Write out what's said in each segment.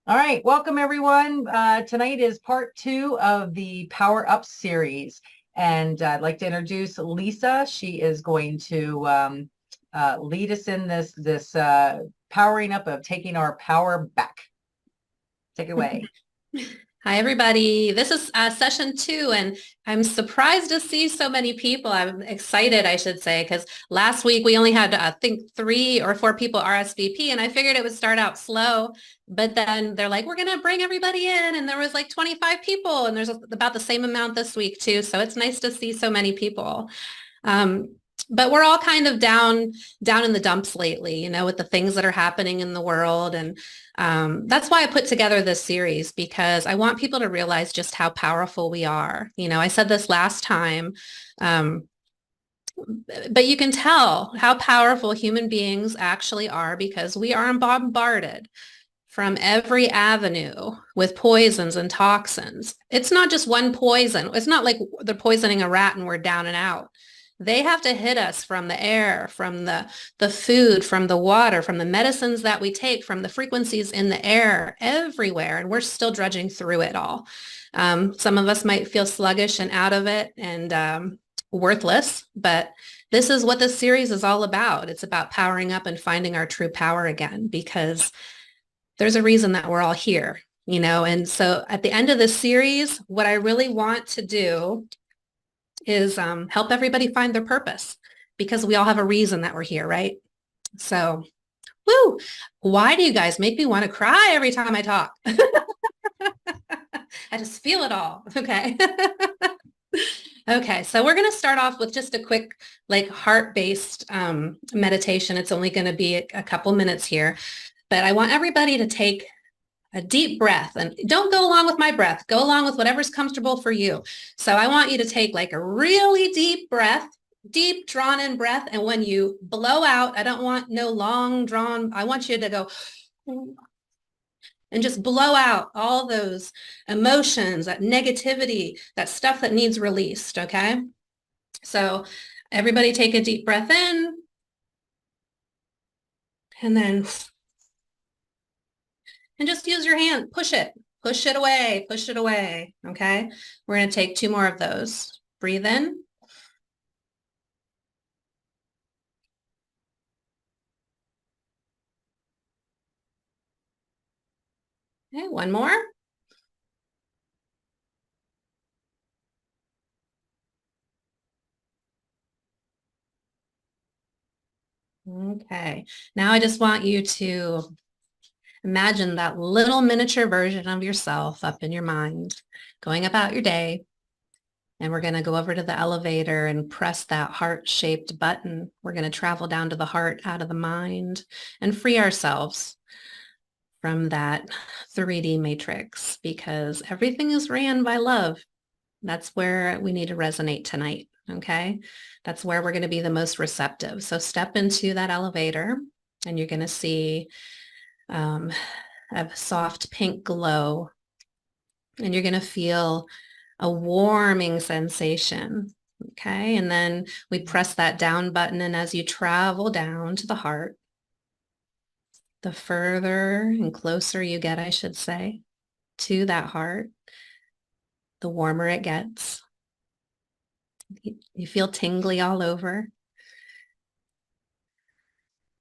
All right, welcome everyone. Tonight is part 2 of the Power Up series, and I'd like to introduce Lisa. She is going to lead us in this powering up of taking our power back. Take it away. Hi, everybody. This is session 2, and I'm surprised to see so many people. I'm excited, I should say, because last week we only had, I think, 3 or 4 people RSVP, and I figured it would start out slow. But then they're like, we're going to bring everybody in, and there was like 25 people, and there's about the same amount this week, too. So it's nice to see so many people. Um, but we're all kind of down in the dumps lately, with the things that are happening in the world. And that's why I put together this series, because I want people to realize just how powerful we are. I said this last time, but you can tell how powerful human beings actually are because we are bombarded from every avenue with poisons and toxins. It's not just one poison. It's not like they're poisoning a rat and we're down and out. They have to hit us from the air, from the food, from the water, from the medicines that we take, from the frequencies in the air, everywhere. And we're still drudging through it all. Some of us might feel sluggish and out of it and worthless, but this is what this series is all about. It's about powering up and finding our true power again, because there's a reason that we're all here, And so at the end of this series, what I really want to do is help everybody find their purpose, because we all have a reason that we're here, right? So, woo! Why do you guys make me want to cry every time I talk? I just feel it all. Okay. Okay, so we're going to start off with just a quick, like, heart-based meditation. It's only going to be a couple minutes here, but I want everybody to take a deep breath, and don't go along with my breath. Go along with whatever's comfortable for you. So I want you to take like a really deep breath, deep drawn in breath. And when you blow out, I don't want no long drawn. I want you to go and just blow out all those emotions, that negativity, that stuff that needs released. Okay. So everybody take a deep breath in, and then just use your hand, push it away, push it away. Okay. We're going to take 2 more of those. Breathe in. Okay. 1 more. Okay. Now I just want you to imagine that little miniature version of yourself up in your mind, going about your day. And we're going to go over to the elevator and press that heart-shaped button. We're going to travel down to the heart, out of the mind, and free ourselves from that 3D matrix, because everything is ran by love. That's where we need to resonate tonight. Okay. That's where we're going to be the most receptive. So step into that elevator and you're going to see a soft pink glow, and you're going to feel a warming sensation. Okay. And then we press that down button. And as you travel down to the heart, the further and closer you get, I should say, to that heart, the warmer it gets. You feel tingly all over.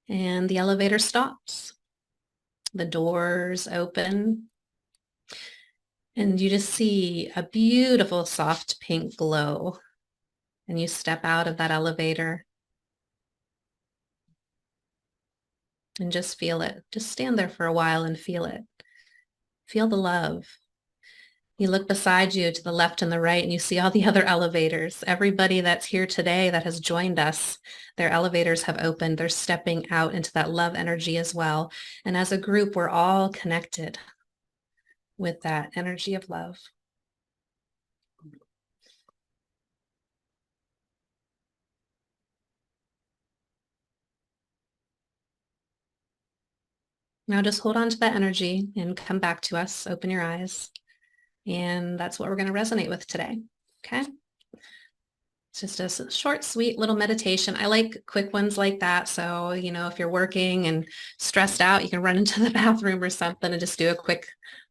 And the elevator stops. The doors open. And you just see a beautiful soft pink glow. And you step out of that elevator and just feel it. Just stand there for a while and feel it. Feel the love. You look beside you to the left and the right, and you see all the other elevators. Everybody that's here today that has joined us, their elevators have opened. They're stepping out into that love energy as well. And as a group, we're all connected with that energy of love. Now just hold on to that energy and come back to us. Open your eyes. And that's what we're going to resonate with today. Okay. It's just a short, sweet little meditation. I like quick ones like that. So, if you're working and stressed out, you can run into the bathroom or something and just do a quick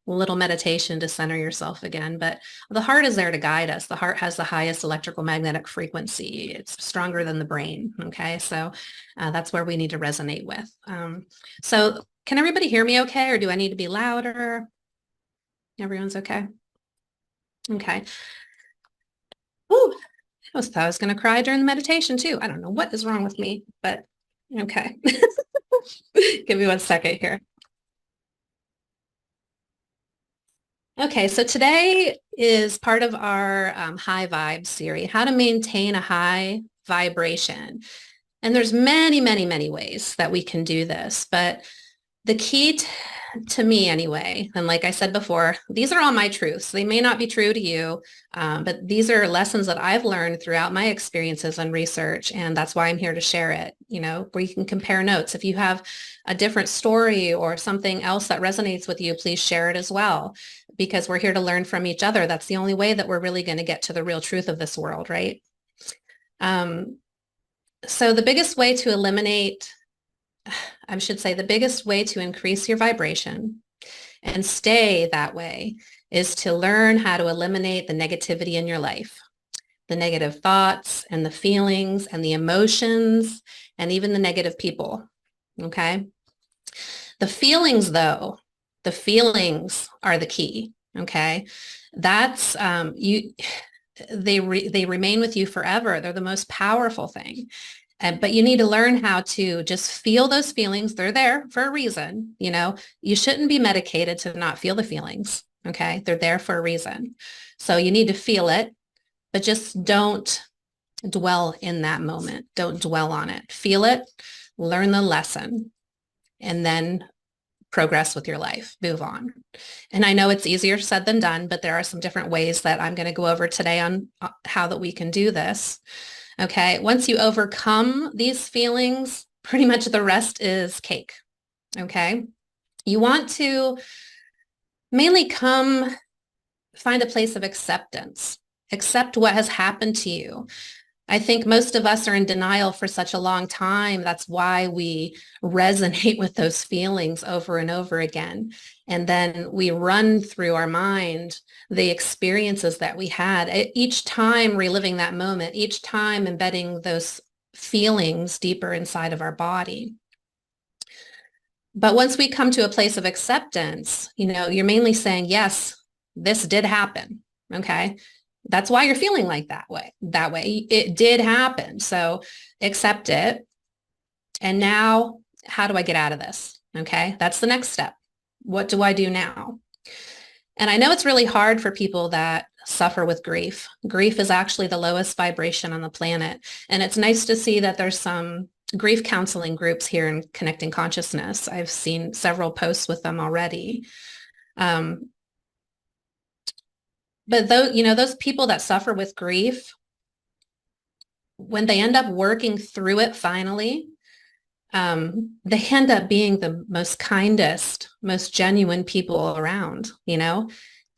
little meditation to center yourself again. But the heart is there to guide us. The heart has the highest electrical magnetic frequency. It's stronger than the brain. Okay. So that's where we need to resonate with. So can everybody hear me okay? Or do I need to be louder? Everyone's okay? Okay. Ooh. I thought I was going to cry during the meditation too. I don't know what is wrong with me, but okay. Give me 1 second here. Okay, so today is part of our high vibe series, how to maintain a high vibration. And there's many, many, many ways that we can do this, but the key to me anyway, and like I said before, these are all my truths. They may not be true to you, but these are lessons that I've learned throughout my experiences and research, and that's why I'm here to share it, where you can compare notes. If you have a different story or something else that resonates with you, please share it as well, because we're here to learn from each other. That's the only way that we're really going to get to the real truth of this world, right? So the biggest way to the biggest way to increase your vibration and stay that way is to learn how to eliminate the negativity in your life, the negative thoughts and the feelings and the emotions and even the negative people. Okay. The feelings though, the feelings are the key. Okay. That's, they remain with you forever. They're the most powerful thing. But you need to learn how to just feel those feelings. They're there for a reason. You shouldn't be medicated to not feel the feelings. Okay. They're there for a reason. So you need to feel it, but just don't dwell in that moment. Don't dwell on it. Feel it, learn the lesson, and then progress with your life, move on. And I know it's easier said than done, but there are some different ways that I'm going to go over today on how that we can do this. Okay. Once you overcome these feelings, pretty much the rest is cake. Okay. You want to mainly find a place of acceptance. Accept what has happened to you. I think most of us are in denial for such a long time. That's why we resonate with those feelings over and over again. And then we run through our mind the experiences that we had, each time reliving that moment, each time embedding those feelings deeper inside of our body. But once we come to a place of acceptance, you're mainly saying, yes, this did happen. Okay. That's why you're feeling like that way. It did happen. So accept it. And now, how do I get out of this? Okay. That's the next step. What do I do now? And I know it's really hard for people that suffer with grief. Grief is actually the lowest vibration on the planet. And it's nice to see that there's some grief counseling groups here in Connecting Consciousness. I've seen several posts with them already. But those people that suffer with grief, when they end up working through it finally, they end up being the most kindest, most genuine people around.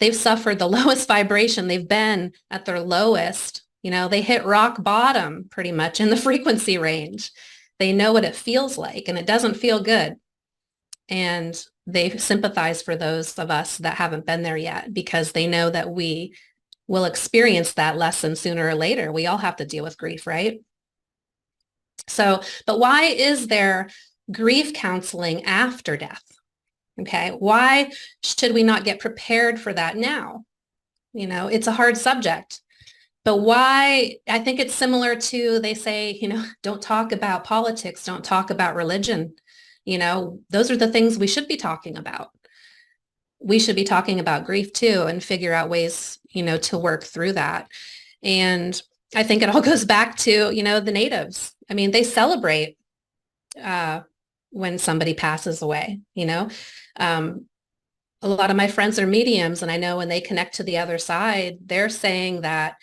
They've suffered the lowest vibration. They've been at their lowest. They hit rock bottom pretty much in the frequency range. They know what it feels like, and it doesn't feel good. And they sympathize for those of us that haven't been there yet, because they know that we will experience that lesson sooner or later. We all have to deal with grief, right? So, but why is there grief counseling after death? Okay. Why should we not get prepared for that now? It's a hard subject, but why? I think it's similar to, they say, don't talk about politics, don't talk about religion. Those are the things we should be talking about. We should be talking about grief too, and figure out ways, to work through that. And I think it all goes back to, the natives. I mean, they celebrate when somebody passes away. A lot of my friends are mediums, and I know when they connect to the other side, they're saying that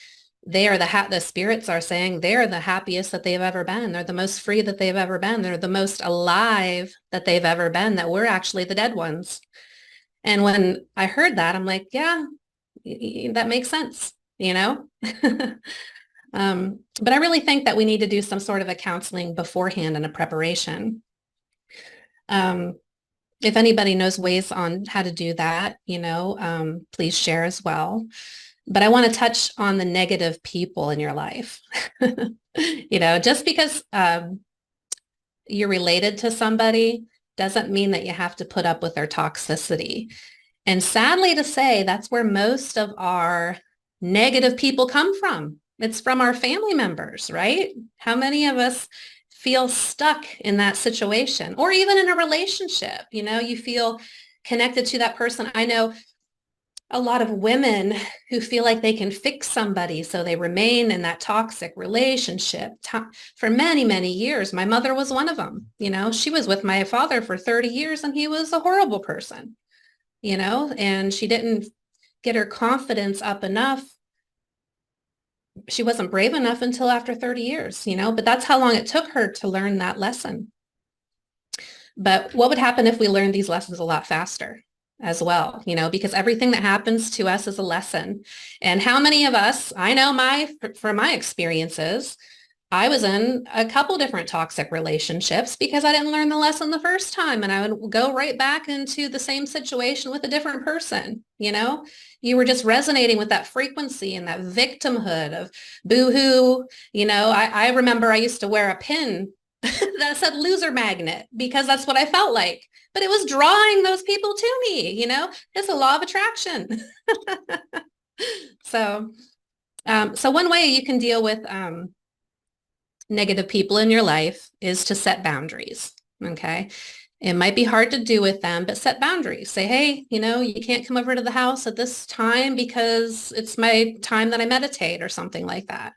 they are the spirits are saying they're the happiest that they've ever been. They're the most free that they've ever been. They're the most alive that they've ever been, that we're actually the dead ones. And when I heard that, I'm like, yeah, that makes sense, But I really think that we need to do some sort of a counseling beforehand and a preparation. If anybody knows ways on how to do that, please share as well. But I want to touch on the negative people in your life. Just because you're related to somebody doesn't mean that you have to put up with their toxicity. And sadly to say, that's where most of our negative people come from. It's from our family members, right? How many of us feel stuck in that situation, or even in a relationship? You feel connected to that person. I know a lot of women who feel like they can fix somebody, so they remain in that toxic relationship for many, many years. My mother was one of them. She was with my father for 30 years and he was a horrible person, and she didn't get her confidence up enough. She wasn't brave enough until after 30 years, but that's how long it took her to learn that lesson. But what would happen if we learned these lessons a lot faster as well, because everything that happens to us is a lesson. And how many of us, I know from my experiences, I was in a couple different toxic relationships because I didn't learn the lesson the first time, and I would go right back into the same situation with a different person. You were just resonating with that frequency and that victimhood of boo-hoo. I remember I used to wear a pin that said loser magnet because that's what I felt like, but it was drawing those people to me. It's a law of attraction. So one way you can deal with negative people in your life is to set boundaries. Okay. It might be hard to do with them, but set boundaries. Say, hey, you can't come over to the house at this time because it's my time that I meditate or something like that.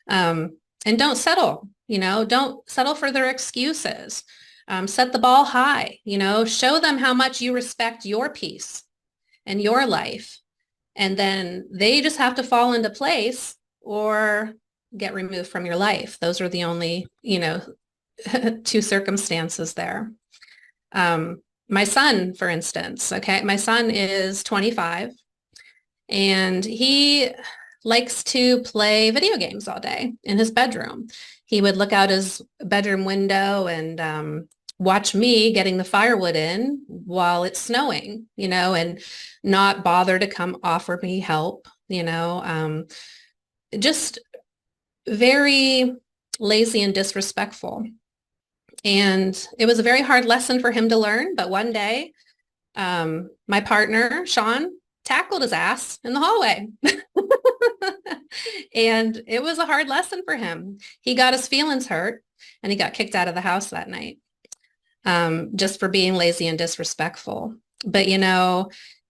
And don't settle, don't settle for their excuses. Set the ball high, show them how much you respect your peace and your life. And then they just have to fall into place or get removed from your life. Those are the only, two circumstances there. My son, for instance, okay, my son is 25 and he likes to play video games all day in his bedroom. He would look out his bedroom window and watch me getting the firewood in while it's snowing, and not bother to come offer me help, just very lazy and disrespectful. And it was a very hard lesson for him to learn. But one day, my partner, Sean, tackled his ass in the hallway. And it was a hard lesson for him. He got his feelings hurt and he got kicked out of the house that night, just for being lazy and disrespectful. But,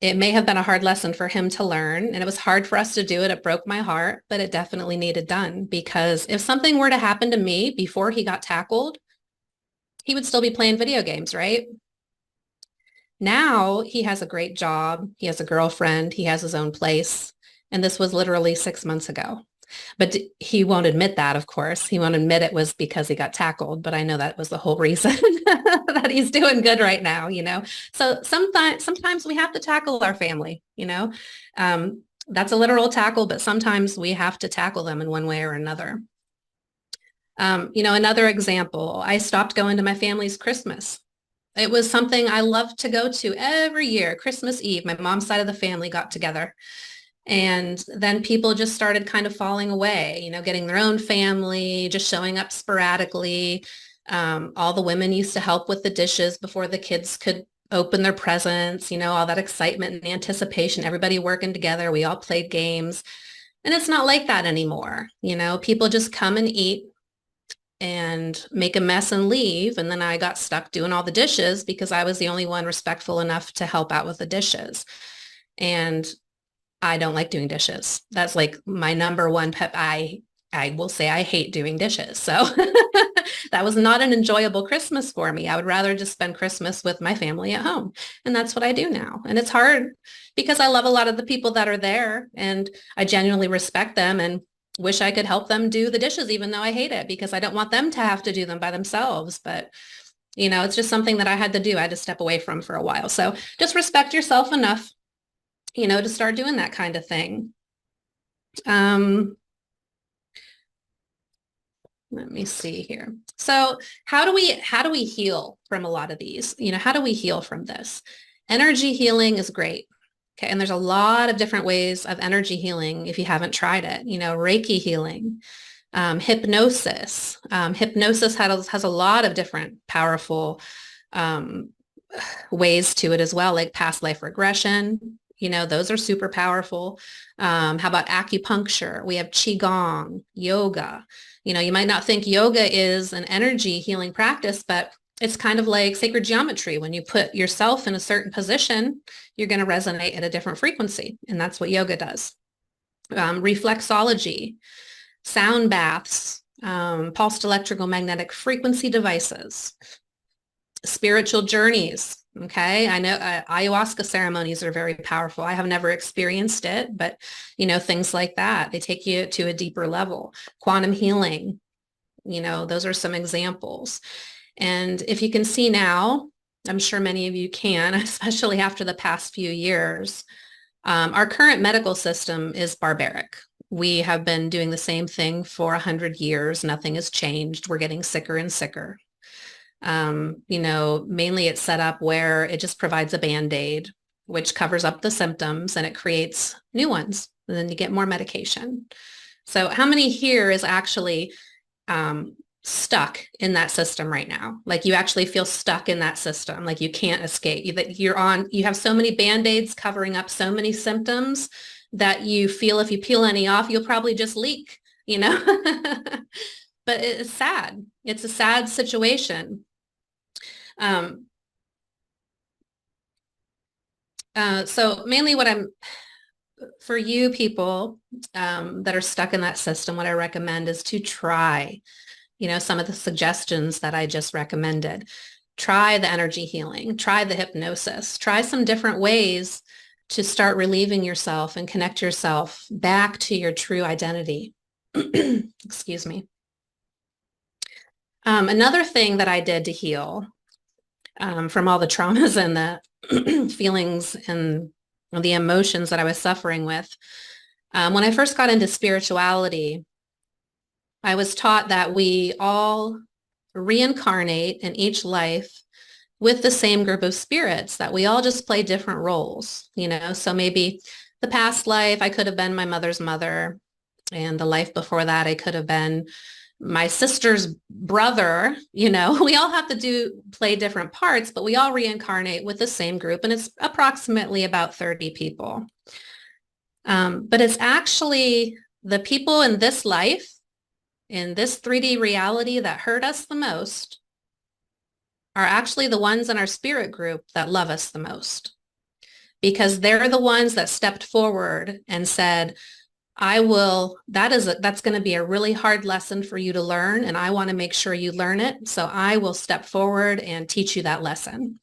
it may have been a hard lesson for him to learn, and it was hard for us to do it. It broke my heart, but it definitely needed done, because if something were to happen to me before he got tackled, he would still be playing video games, right? Now he has a great job. He has a girlfriend. He has his own place. And this was literally 6 months ago. But he won't admit that, of course. He won't admit it was because he got tackled, but I know that was the whole reason that he's doing good right now, So sometimes we have to tackle our family, that's a literal tackle, but sometimes we have to tackle them in one way or another. Another example, I stopped going to my family's Christmas. It was something I loved to go to every year. Christmas Eve, my mom's side of the family got together. And then people just started kind of falling away, getting their own family, just showing up sporadically. All the women used to help with the dishes before the kids could open their presents, all that excitement and anticipation, everybody working together. We all played games. And it's not like that anymore. People just come and eat and make a mess and leave. And then I got stuck doing all the dishes because I was the only one respectful enough to help out with the dishes. And I don't like doing dishes. That's like my number one pet. I will say I hate doing dishes. So that was not an enjoyable Christmas for me. I would rather just spend Christmas with my family at home. And that's what I do now. And it's hard because I love a lot of the people that are there and I genuinely respect them and wish I could help them do the dishes, even though I hate it, because I don't want them to have to do them by themselves. But, it's just something that I had to do. I had to step away from for a while. So just respect yourself enough to start doing that kind of thing. Let me see here. So how do we heal from a lot of these? How do we heal from this? Energy healing is great. Okay. And there's a lot of different ways of energy healing if you haven't tried it. Reiki healing, hypnosis. Hypnosis has a lot of different powerful ways to it as well, like past life regression. Those are super powerful. How about acupuncture? We have qigong, yoga. You might not think yoga is an energy healing practice, but it's kind of like sacred geometry. When you put yourself in a certain position, you're going to resonate at a different frequency. And that's what yoga does. Reflexology, sound baths, pulsed electromagnetic frequency devices, spiritual journeys. Okay. I know ayahuasca ceremonies are very powerful. I have never experienced it, but things like that, they take you to a deeper level. Quantum healing, those are some examples. And if you can see now, I'm sure many of you can, especially after the past few years, our current medical system is barbaric. We have been doing the same thing for 100 years. Nothing has changed. We're getting sicker and sicker. Mainly it's set up where it just provides a Band-Aid, which covers up the symptoms and it creates new ones. And then you get more medication. So how many here is actually stuck in that system right now? Like you actually feel stuck in that system, like you can't escape, you have so many Band-Aids covering up so many symptoms that you feel if you peel any off, you'll probably just leak, but it's sad. It's a sad situation. So mainly for you people that are stuck in that system, what I recommend is to try, some of the suggestions that I just recommended. Try the energy healing, try the hypnosis, try some different ways to start relieving yourself and connect yourself back to your true identity. Excuse me. Another thing that I did to heal from all the traumas and the feelings and the emotions that I was suffering with. When I first got into spirituality, I was taught that we all reincarnate in each life with the same group of spirits, that we all just play different roles, so maybe the past life, I could have been my mother's mother, and the life before that, I could have been my sister's brother. We all have to play different parts, but we all reincarnate with the same group, and it's approximately about 30 people. But it's actually the people in this life, in this 3D reality, that hurt us the most are actually the ones in our spirit group that love us the most, because they're the ones that stepped forward and said, that's going to be a really hard lesson for you to learn, and I want to make sure you learn it. So I will step forward and teach you that lesson.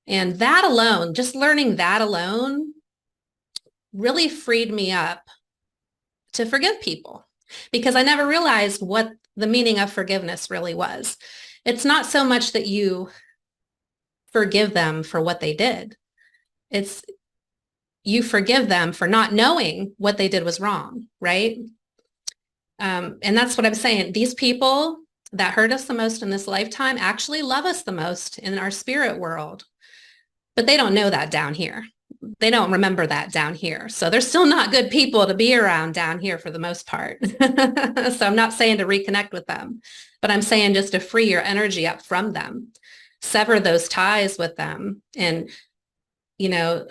And that alone, just learning that alone, really freed me up to forgive people, because I never realized what the meaning of forgiveness really was. It's not so much that you forgive them for what they did. It's you forgive them for not knowing what they did was wrong, right? And that's what I'm saying. These people that hurt us the most in this lifetime actually love us the most in our spirit world, but they don't know that down here. They don't remember that down here. So they're still not good people to be around down here for the most part. So I'm not saying to reconnect with them, but I'm saying just to free your energy up from them, sever those ties with them, and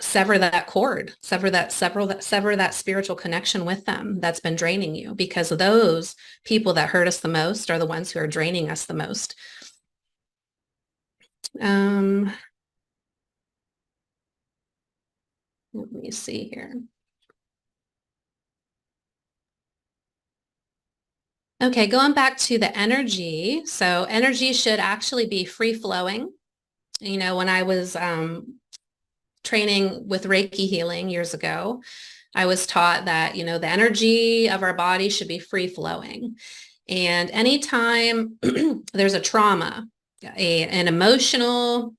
sever that cord, sever that spiritual connection with them that's been draining you, because those people that hurt us the most are the ones who are draining us the most. Let me see here. Okay, going back to the energy. So energy should actually be free flowing. When I was training with Reiki healing years ago, I was taught that, the energy of our body should be free flowing. And anytime there's a trauma, an emotional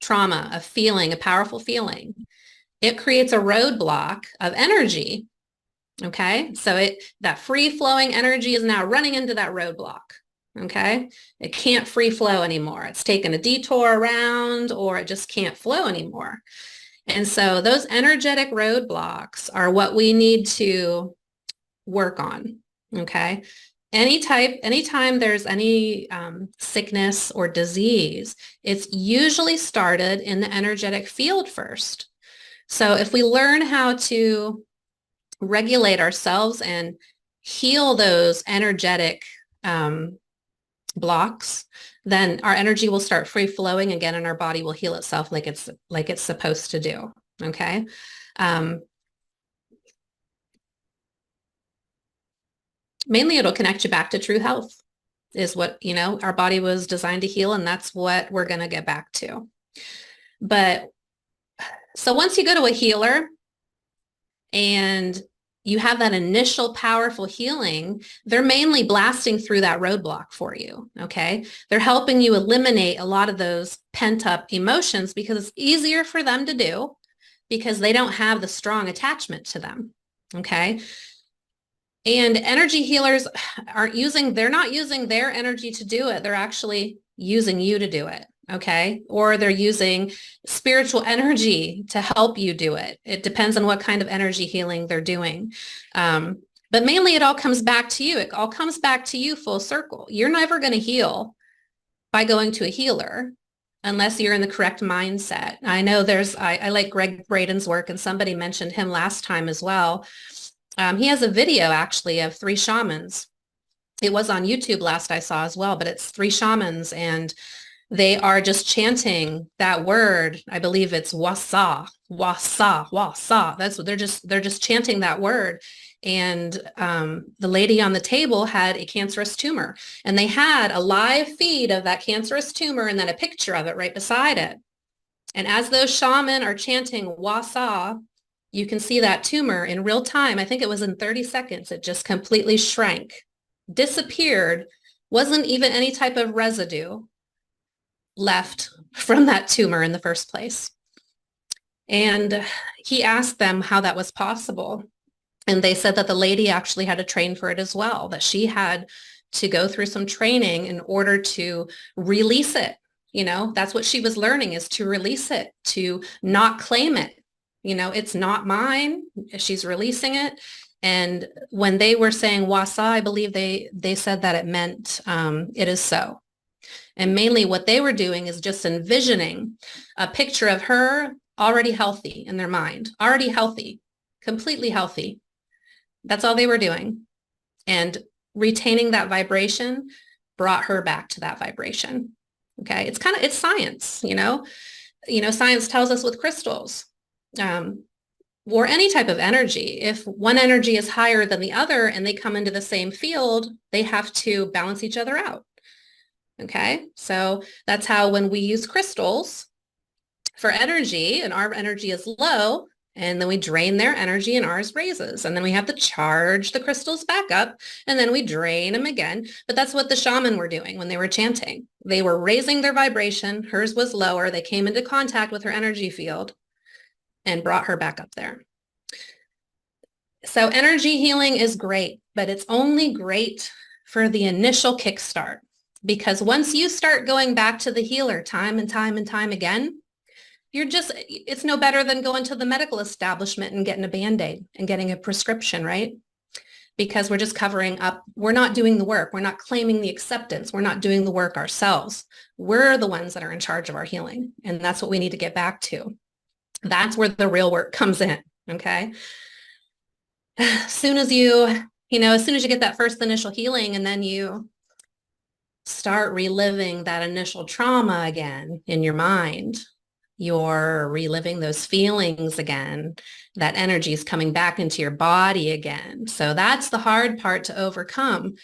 trauma, a feeling, a powerful feeling, it creates a roadblock of energy Okay, so that free flowing energy is now running into that roadblock. Okay, it can't free flow anymore. It's taken a detour around, or it just can't flow anymore. And so those energetic roadblocks are what we need to work on. Okay, anytime there's any sickness or disease, it's usually started in the energetic field first. So if we learn how to regulate ourselves and heal those energetic blocks, then our energy will start free flowing again, and our body will heal itself like it's supposed to do. Okay. Mainly it'll connect you back to true health, is what, our body was designed to heal, and that's what we're going to get back to. But so once you go to a healer and you have that initial powerful healing, they're mainly blasting through that roadblock for you, okay? They're helping you eliminate a lot of those pent-up emotions, because it's easier for them to do because they don't have the strong attachment to them, okay? And energy healers they're not using their energy to do it. They're actually using you to do it. Okay. Or they're using spiritual energy to help you do it. It depends on what kind of energy healing they're doing. But mainly it all comes back to you. It all comes back to you full circle. You're never going to heal by going to a healer unless you're in the correct mindset. I know I like Greg Braden's work, and somebody mentioned him last time as well. He has a video actually of 3 shamans. It was on YouTube last I saw as well, but it's 3 shamans, and they are just chanting that word. I believe it's wasa, wasa, wasa. That's what they're just chanting that word. And the lady on the table had a cancerous tumor, and they had a live feed of that cancerous tumor and then a picture of it right beside it. And as those shaman are chanting wasa, you can see that tumor in real time. I think it was in 30 seconds. It just completely shrank, disappeared, wasn't even any type of residue left from that tumor in the first place. And he asked them how that was possible. And they said that the lady actually had to train for it as well, that she had to go through some training in order to release it. That's what she was learning, is to release it, to not claim it. It's not mine. She's releasing it. And when they were saying wasa, I believe they said that it meant it is so. And mainly what they were doing is just envisioning a picture of her already healthy in their mind, already healthy, completely healthy. That's all they were doing. And retaining that vibration brought her back to that vibration. Okay. It's science, science tells us with crystals, or any type of energy, if one energy is higher than the other and they come into the same field, they have to balance each other out. Okay. So that's how when we use crystals for energy and our energy is low, and then we drain their energy and ours raises, and then we have to charge the crystals back up, and then we drain them again. But that's what the shaman were doing when they were chanting. They were raising their vibration. Hers was lower. They came into contact with her energy field and brought her back up there. So energy healing is great, but it's only great for the initial kickstart, because once you start going back to the healer time and time and time again, it's no better than going to the medical establishment and getting a Band-Aid and getting a prescription, right? Because we're just covering up. We're not doing the work. We're not claiming the acceptance. We're not doing the work ourselves. We're the ones that are in charge of our healing. And that's what we need to get back to. That's where the real work comes in. Okay. As soon as you get that first initial healing, and then you start reliving that initial trauma again in your mind, you're reliving those feelings again. That energy is coming back into your body again. So that's the hard part to overcome,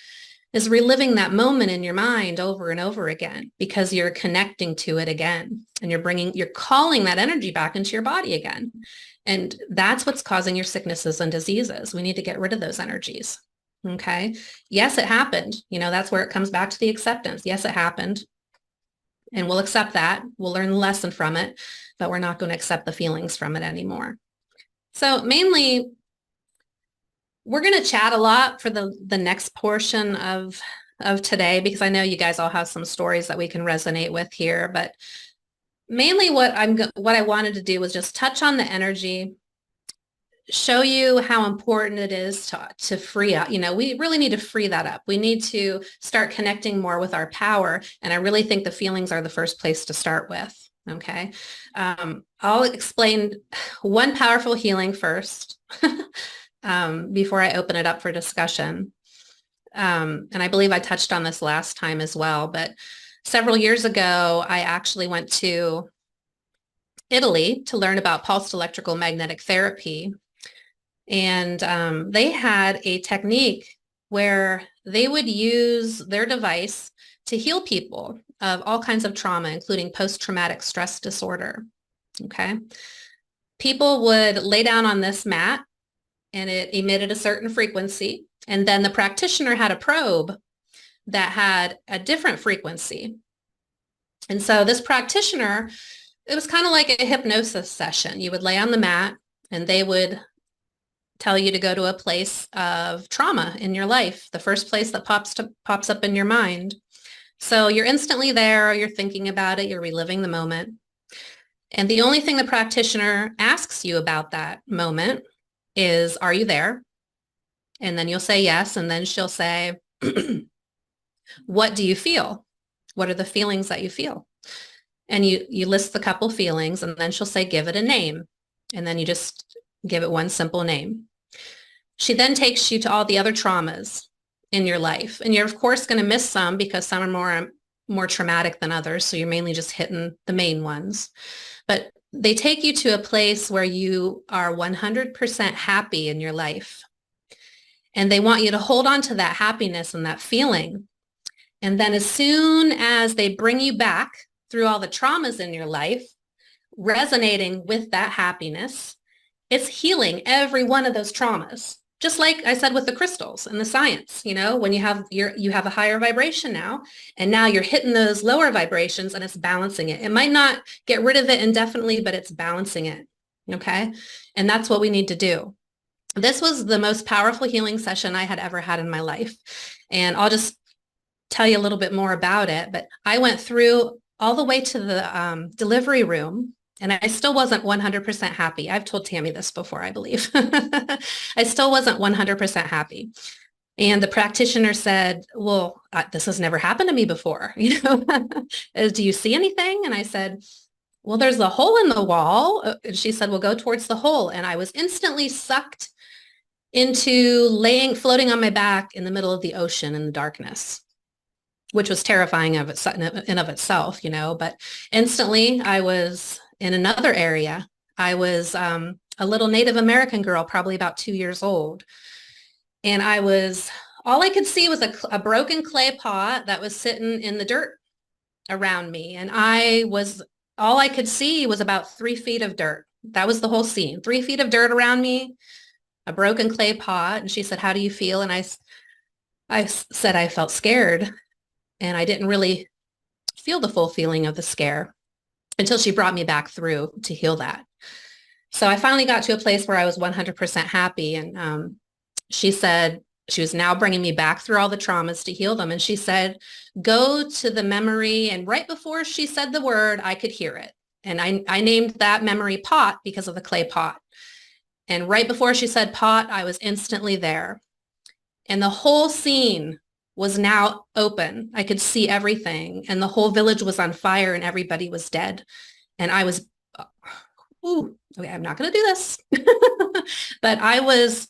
is reliving that moment in your mind over and over again, because you're connecting to it again, and you're calling that energy back into your body again. And that's what's causing your sicknesses and diseases. We need to get rid of those energies. Okay. Yes, it happened. That's where it comes back to the acceptance. Yes, it happened. And we'll accept that. We'll learn the lesson from it, but we're not going to accept the feelings from it anymore. So mainly We're going to chat a lot for the next portion of today, because I know you guys all have some stories that we can resonate with here, but mainly what I wanted to do was just touch on the energy, show you how important it is to free up. You know, we really need to free that up. We need to start connecting more with our power. And I really think the feelings are the first place to start with. Okay. I'll explain one powerful healing first before I open it up for discussion. And I believe I touched on this last time as well, but several years ago, I actually went to Italy to learn about pulsed electrical magnetic therapy. And they had a technique where they would use their device to heal people of all kinds of trauma, including post-traumatic stress disorder. Okay. People would lay down on this mat and it emitted a certain frequency. And then the practitioner had a probe that had a different frequency. And so this practitioner, it was kind of like a hypnosis session. You would lay on the mat and they would tell you to go to a place of trauma in your life, the first place that pops up in your mind. So you're instantly there, you're thinking about it, you're reliving the moment. And the only thing the practitioner asks you about that moment is, are you there? And then you'll say yes. And then she'll say, what do you feel? What are the feelings that you feel? And you list the couple feelings, and then she'll say, give it a name. And then you just give it one simple name. She then takes you to all the other traumas in your life. And you're, of course, going to miss some because some are more traumatic than others. So you're mainly just hitting the main ones. But they take you to a place where you are 100% happy in your life. And they want you to hold on to that happiness and that feeling. And then as soon as they bring you back through all the traumas in your life, resonating with that happiness, it's healing every one of those traumas. Just like I said with the crystals and the science, you know, when you have a higher vibration now, and now you're hitting those lower vibrations and it's balancing it. It might not get rid of it indefinitely, but it's balancing it. Okay. And that's what we need to do. This was the most powerful healing session I had ever had in my life. And I'll just tell you a little bit more about it. But I went through all the way to the delivery room, and I still wasn't 100% happy. I've told Tammy this before, I believe. I still wasn't 100% happy. And the practitioner said, well, this has never happened to me before. You know, do you see anything? And I said, well, there's a hole in the wall. And she said, well, go towards the hole. And I was instantly sucked into floating on my back in the middle of the ocean in the darkness, which was terrifying in of itself, you know, but instantly I was in another area. I was a little Native American girl, probably about 2 years old. And all I could see was a broken clay pot that was sitting in the dirt around me. And all I could see was about 3 feet of dirt. That was the whole scene. 3 feet of dirt around me, a broken clay pot. And she said, how do you feel? And I said, I felt scared. And I didn't really feel the full feeling of the scare until she brought me back through to heal that. So I finally got to a place where I was 100% happy. And she said she was now bringing me back through all the traumas to heal them. And she said, go to the memory. And right before she said the word, I could hear it. And I named that memory pot because of the clay pot. And right before she said pot, I was instantly there. And the whole scene was now open. I could see everything. And the whole village was on fire and everybody was dead. And I was, okay, I'm not going to do this. But I was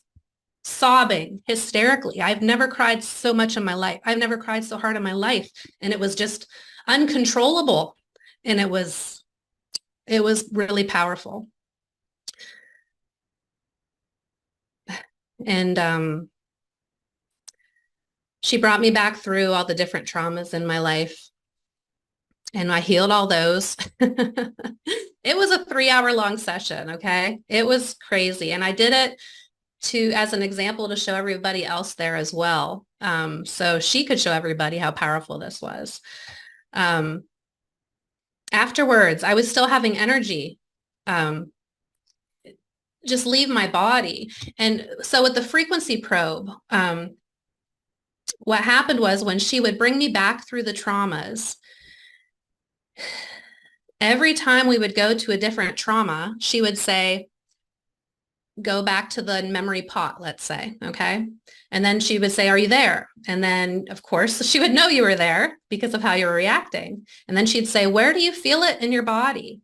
sobbing hysterically. I've never cried so much in my life. I've never cried so hard in my life. And it was just uncontrollable. And it was really powerful. And she brought me back through all the different traumas in my life. And I healed all those. It was a 3-hour-long session, okay? It was crazy. And I did it as an example to show everybody else there as well. So she could show everybody how powerful this was. Afterwards, I was still having energy. just leave my body. And so with the frequency probe, what happened was when she would bring me back through the traumas, every time we would go to a different trauma, she would say, go back to the memory pot, let's say, okay? And then she would say, are you there? And then, of course, she would know you were there because of how you were reacting. And then she'd say, where do you feel it in your body?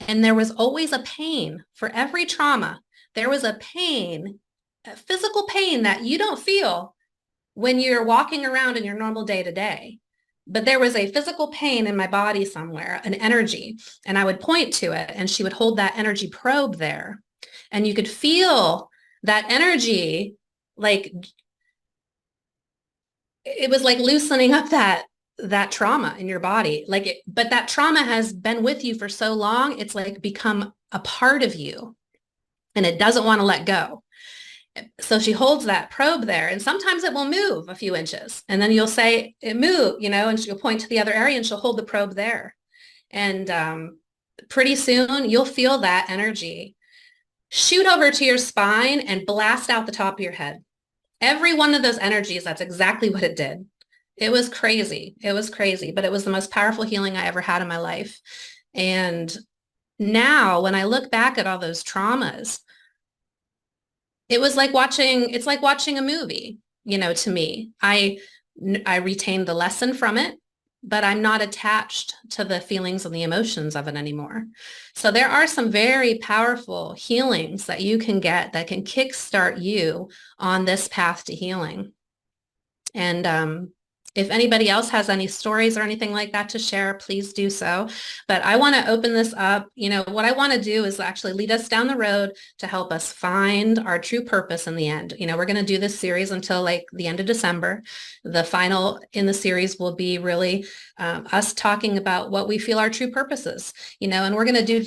And there was always a pain for every trauma. There was a pain, a physical pain that you don't feel when you're walking around in your normal day to day. But there was a physical pain in my body somewhere, an energy, and I would point to it and she would hold that energy probe there. And you could feel that energy, like it was like loosening up that trauma in your body. But that trauma has been with you for so long, it's like become a part of you and it doesn't want to let go. So she holds that probe there and sometimes it will move a few inches and then you'll say it moved, and she'll point to the other area and she'll hold the probe there. And pretty soon you'll feel that energy shoot over to your spine and blast out the top of your head. Every one of those energies, that's exactly what it did. It was crazy. It was crazy, but it was the most powerful healing I ever had in my life. And now when I look back at all those traumas, it's like watching a movie, to me. I retained the lesson from it, but I'm not attached to the feelings and the emotions of it anymore. So there are some very powerful healings that you can get that can kickstart you on this path to healing. And if anybody else has any stories or anything like that to share, please do so. But I want to open this up. What I want to do is actually lead us down the road to help us find our true purpose in the end. We're going to do this series until like the end of December. The final in the series will be really us talking about what we feel our true purpose is, and we're going to do,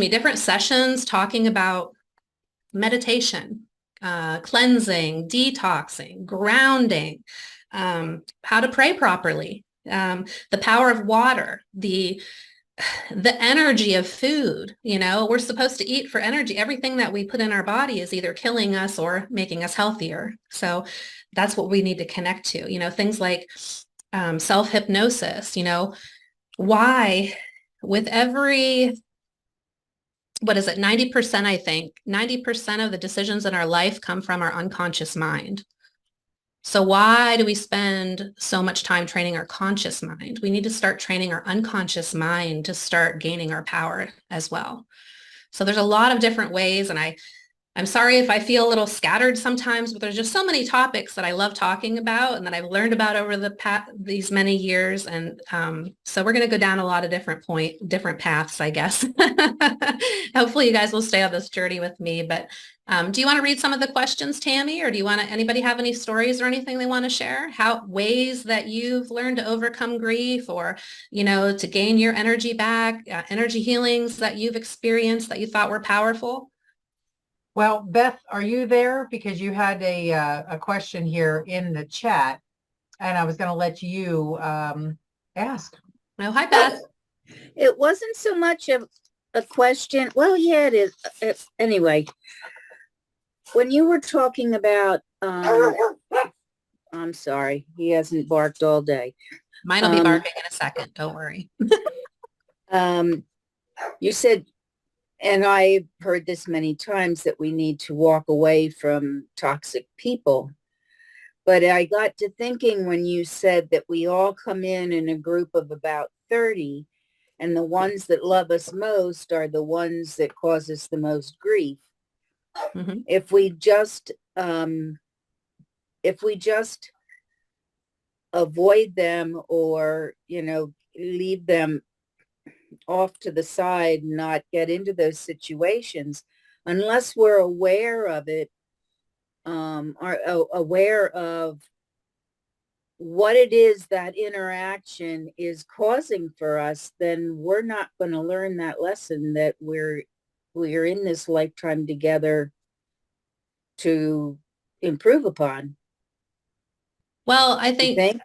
different sessions talking about meditation, cleansing, detoxing, grounding, how to pray properly, the power of water, the energy of food. We're supposed to eat for energy. Everything that we put in our body is either killing us or making us healthier. So that's what we need to connect to, things like self-hypnosis, why with every, 90%, I think, 90% of the decisions in our life come from our unconscious mind. So why do we spend so much time training our conscious mind? We need to start training our unconscious mind to start gaining our power as well. So there's a lot of different ways, and I'm sorry if I feel a little scattered sometimes, but there's just so many topics that I love talking about and that I've learned about over these many years. And so we're going to go down a lot of different paths, I guess. Hopefully you guys will stay on this journey with me. But do you want to read some of the questions, Tammy, or anybody have any stories or anything they want to share? Ways that you've learned to overcome grief or, to gain your energy back, energy healings that you've experienced that you thought were powerful? Well, Beth, are you there? Because you had a question here in the chat, and I was going to let you ask. Oh, hi, Beth. It wasn't so much of a question. Well, yeah, it is. Anyway, when you were talking about, I'm sorry, he hasn't barked all day. Mine will be barking in a second. Don't worry. You said, and I've heard this many times, that we need to walk away from toxic people. But I got to thinking when you said that we all come in a group of about 30, and the ones that love us most are the ones that cause us the most grief. Mm-hmm. If we just avoid them or, leave them off to the side, not get into those situations, unless we're aware of it, are aware of what it is that interaction is causing for us, then we're not going to learn that lesson that we're in this lifetime together to improve upon. Well, I think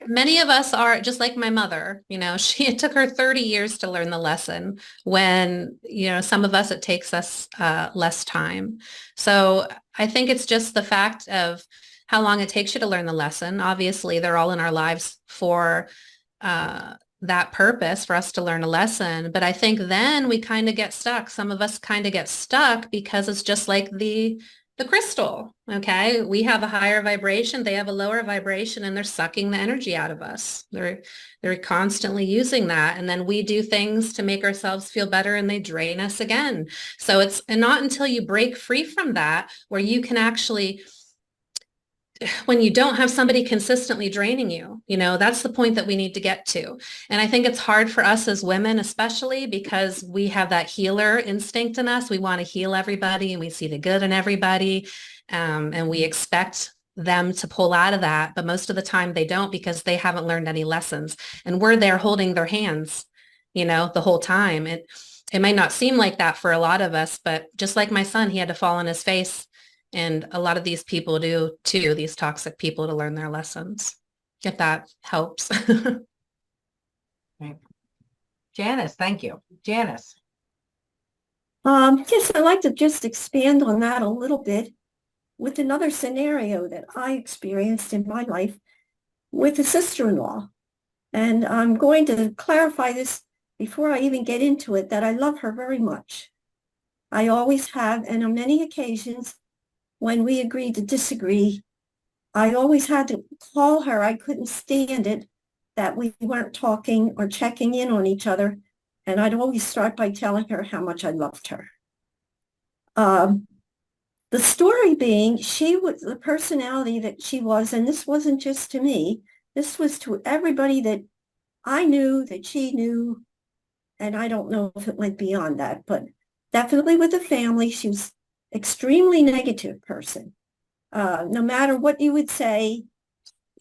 many of us are just like my mother, it took her 30 years to learn the lesson when, some of us, it takes us less time. So I think it's just the fact of how long it takes you to learn the lesson. Obviously, they're all in our lives for that purpose, for us to learn a lesson. But I think then we kind of get stuck. Some of us kind of get stuck because it's just like the crystal. Okay. We have a higher vibration. They have a lower vibration, and they're sucking the energy out of us. They're constantly using that. And then we do things to make ourselves feel better, and they drain us again. So it's not until you break free from that where you can actually, when you don't have somebody consistently draining you, that's the point that we need to get to. And I think it's hard for us as women, especially because we have that healer instinct in us. We want to heal everybody, and we see the good in everybody. And we expect them to pull out of that. But most of the time they don't, because they haven't learned any lessons. And we're there holding their hands, the whole time. It might not seem like that for a lot of us, but just like my son, he had to fall on his face. And a lot of these people do too, these toxic people, to learn their lessons, if that helps. Right. Janice, thank you. Janice. Yes, I'd like to just expand on that a little bit with another scenario that I experienced in my life with a sister-in-law. And I'm going to clarify this before I even get into it, that I love her very much. I always have, and on many occasions, when we agreed to disagree, I always had to call her. I couldn't stand it that we weren't talking or checking in on each other. And I'd always start by telling her how much I loved her. The story being, she was the personality that she was, and this wasn't just to me. This was to everybody that I knew, that she knew. And I don't know if it went beyond that, but definitely with the family, she was extremely negative person. No matter what you would say,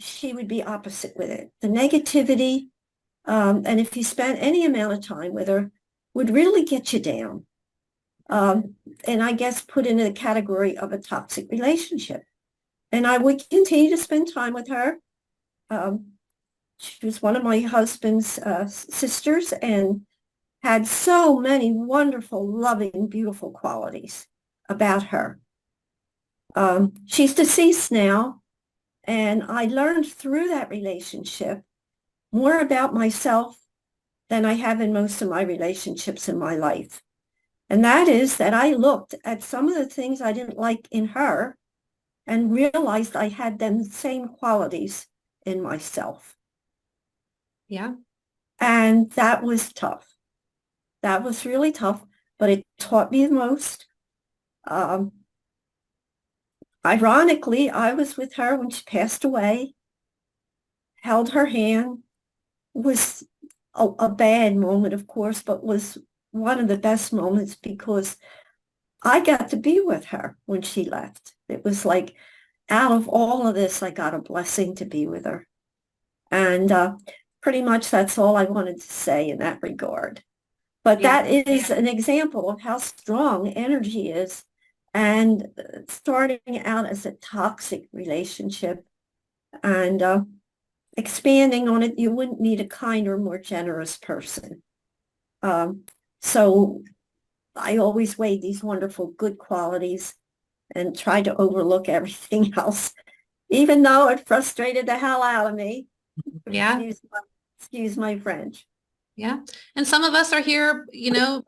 she would be opposite with it. The negativity, and if you spent any amount of time with her, would really get you down. And I guess put into the category of a toxic relationship. And I would continue to spend time with her. She was one of my husband's sisters, and had so many wonderful, loving, beautiful qualities about her. She's deceased now, and I learned through that relationship more about myself than I have in most of my relationships in my life. And that is that I looked at some of the things I didn't like in her and realized I had them same qualities in myself. Yeah. And that was tough. That was really tough, but it taught me the most. Ironically, I was with her when she passed away, held her hand. It was a bad moment, of course, but was one of the best moments because I got to be with her when she left. It was like, out of all of this, I got a blessing to be with her. And pretty much that's all I wanted to say in that regard. But that is an example of how strong energy is. And starting out as a toxic relationship and expanding on it, you wouldn't need a kinder, more generous person. So I always weighed these wonderful, good qualities and tried to overlook everything else, even though it frustrated the hell out of me. Yeah. Excuse my French. Yeah. And some of us are here,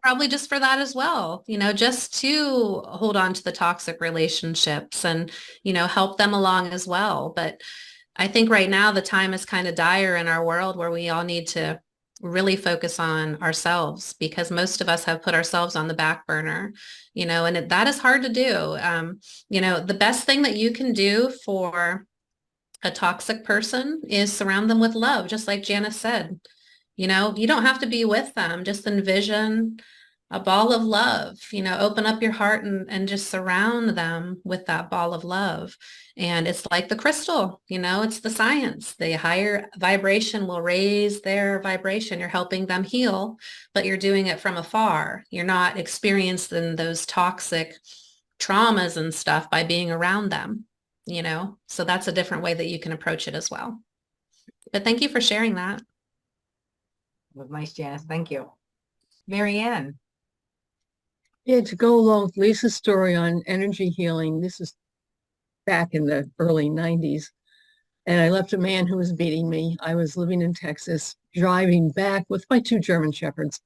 probably just for that as well, just to hold on to the toxic relationships and, help them along as well. But I think right now the time is kind of dire in our world where we all need to really focus on ourselves, because most of us have put ourselves on the back burner, and that is hard to do. The best thing that you can do for a toxic person is surround them with love, just like Janice said. You don't have to be with them. Just envision a ball of love, open up your heart and just surround them with that ball of love. And it's like the crystal, it's the science. The higher vibration will raise their vibration. You're helping them heal, but you're doing it from afar. You're not experiencing those toxic traumas and stuff by being around them, so that's a different way that you can approach it as well. But thank you for sharing that. It was nice, Janice. Thank you. Mary Ann. Yeah, to go along with Lisa's story on energy healing, this is back in the early 90s. And I left a man who was beating me. I was living in Texas, driving back with my 2 German Shepherds,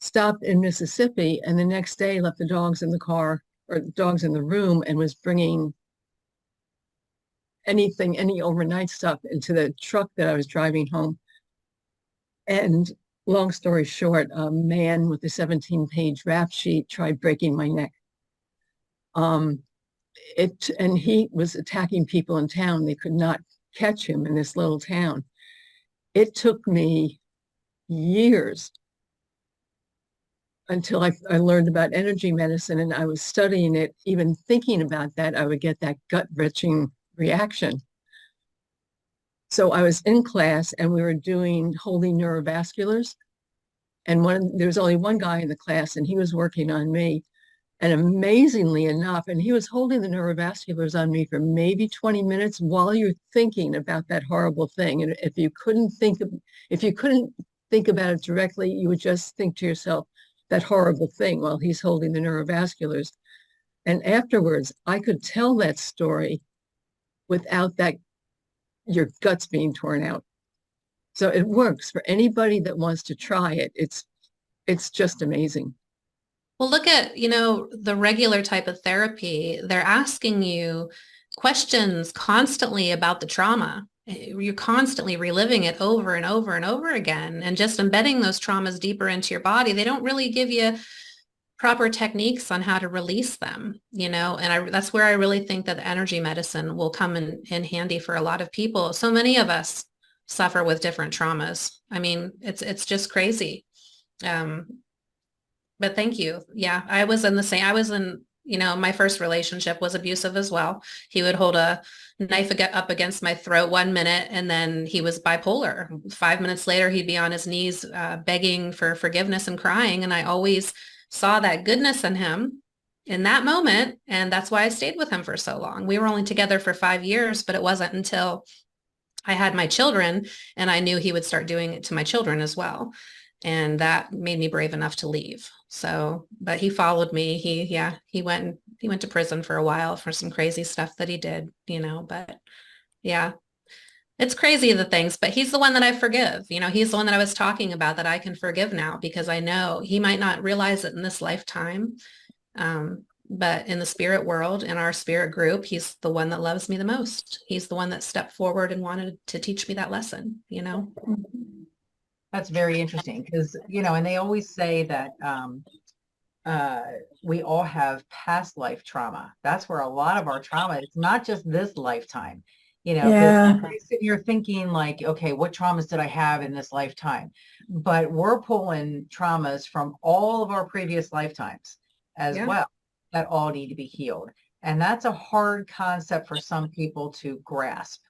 stopped in Mississippi, and the next day left the dogs in the car or the dogs in the room and was bringing anything, any overnight stuff into the truck that I was driving home. And long story short, a man with a 17-page rap sheet tried breaking my neck. And he was attacking people in town. They could not catch him in this little town. It took me years until I learned about energy medicine, and I was studying it. Even thinking about that, I would get that gut-wrenching reaction. So I was in class and we were doing holding neurovasculars. And there was only one guy in the class and he was working on me. And amazingly enough, and he was holding the neurovasculars on me for maybe 20 minutes while you're thinking about that horrible thing. And if you couldn't think about it directly, you would just think to yourself, that horrible thing while he's holding the neurovasculars. And afterwards, I could tell that story without that, your guts being torn out. So it works for anybody that wants to try it. It's just amazing. Well, look at, the regular type of therapy. They're asking you questions constantly about the trauma. You're constantly reliving it over and over and over again and just embedding those traumas deeper into your body. They don't really give you proper techniques on how to release them, and that's where I really think that the energy medicine will come in handy for a lot of people. So many of us suffer with different traumas. I mean, it's just crazy. But thank you. Yeah, I was in my first relationship was abusive as well. He would hold a knife up against my throat 1 minute, and then he was bipolar. 5 minutes later, he'd be on his knees begging for forgiveness and crying. And I always saw that goodness in him in that moment. And that's why I stayed with him for so long. We were only together for 5 years, but it wasn't until I had my children and I knew he would start doing it to my children as well. And that made me brave enough to leave. So, but he followed me. He went to prison for a while for some crazy stuff that he did, but yeah, it's crazy the things, but he's the one that I forgive. He's the one that I was talking about that I can forgive now because I know he might not realize it in this lifetime. But in the spirit world, in our spirit group, he's the one that loves me the most. He's the one that stepped forward and wanted to teach me that lesson, That's very interesting because, and they always say that we all have past life trauma. That's where a lot of our trauma, it's not just this lifetime, Yeah. you're thinking like, okay, what traumas did I have in this lifetime? But we're pulling traumas from all of our previous lifetimes as well that all need to be healed. And that's a hard concept for some people to grasp.